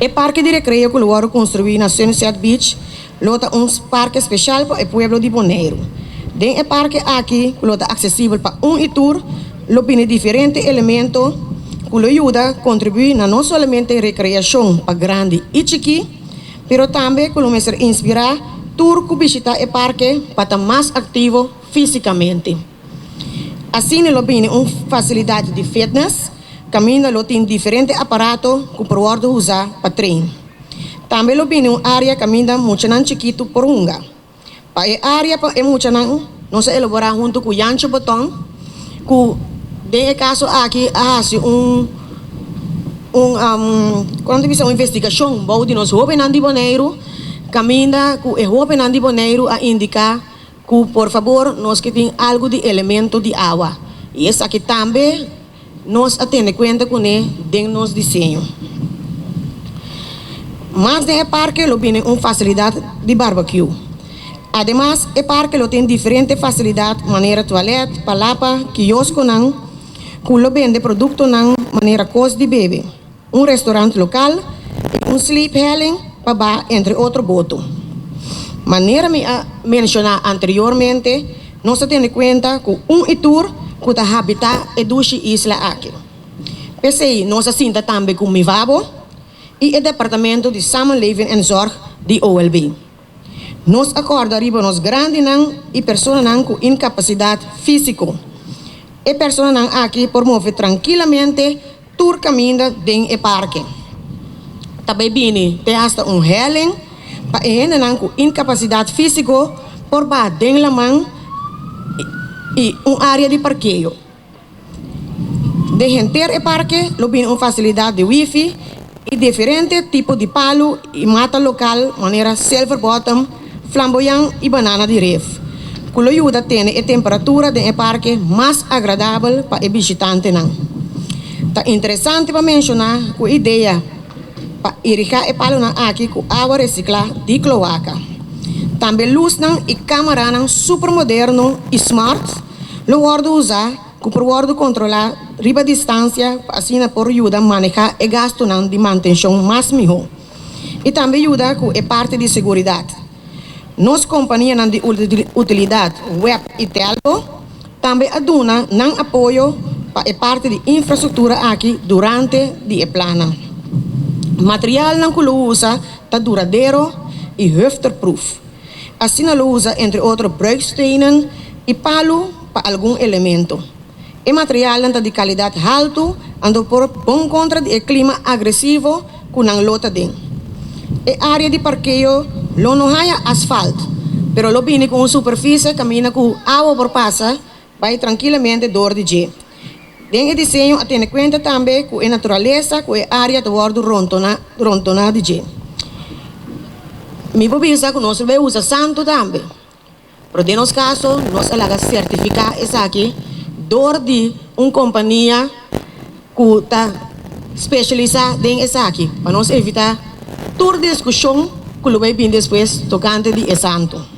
El parque de recreo que luego construir na Sunset Beach, lota un parque especial para el pueblo de Bonaire. Den el parque aquí, que lota accesible para un tour, lo tiene diferentes elementos que lo ayuda a contribuir no solamente recreación para grande y chiqui, pero también que lo me inspira tour que visitar el parque para estar más activo físicamente. Así lo tiene una facilidad de fitness, camina lo tiene diferentes aparatos que puede usar para treinar. También lo tiene una área camina mucho más chiquito por unga. Para el área para mucho no se elabora junto con Yancho Botón, que en el caso aquí hace quando dice uma investigação, bom de nós jovens de Bonaire, camina com o jovem de Bonaire a indicar que, por favor, nós que tem algo de elemento de água. E isso aqui também nós atende conta com ele dentro do nosso desenho. Mas no parque lo tiene uma facilidade de barbecue. Además, o parque lo tem diferentes facilidades, maneira toalete, palapa, quiosco nan, que lo vende produto nan, maneira cos de bebê. Um restaurante local, um sleep helling, para entre outros votos. Maneira me mencionar anteriormente, nós temos em conta que tour que está habitar e duche isla aqui. PCI, nós assinta também com Mivabo e o Departamento de Samenleving en Zorg de OLB. Nós acorda riba nos grandes e pessoas com incapacidade física. E pessoas aqui promove tranquilamente tour caminha dentro do parque. Também bine tem hasta helling para gente com incapacidade física por baixo dentro da mão e uma área de parqueio. De encher o parque, lo bine uma facilidade de wifi e diferentes tipos de palo e mata local, maneira silver bottom, flamboyant e banana de ref. Que lo ajuda a ter a temperatura do parque mais agradável para o visitante. Tá interessante para mencionar que a ideia para irrigar o palo aqui com água reciclada de cloaca. Também luz e câmera super moderno e smart, lo pode usar que pode controlar a distância, assim por ajuda a manejar o gasto de manutenção mais melhor. E também ajuda com a parte de segurança. Nossa companhia de utilidade web e telco também aduna apoio para a parte de infraestrutura aqui durante o plano. Material que lo usa está duradouro e hufterproof. Assim lo usa entre outros bruikstenen e palo para algum elemento. O material está de qualidade alta, ando por bom contra o clima agressivo que não lota dentro. A área de parqueio não há asfalto, pero lo viene com uma superfície, camina com água por passa, vai tranquilamente dor de dia. Dentro do desenho, atende conta também com a natureza, com a área de bordo rontona de dia. Me vou pensar que nós vamos usar santo também. Pero em nosso caso, nós vamos certificar isso aqui, dor de uma companhia que está especializada em isso aqui, para nós evitar toda discussão que vai vir depois tocante de santo.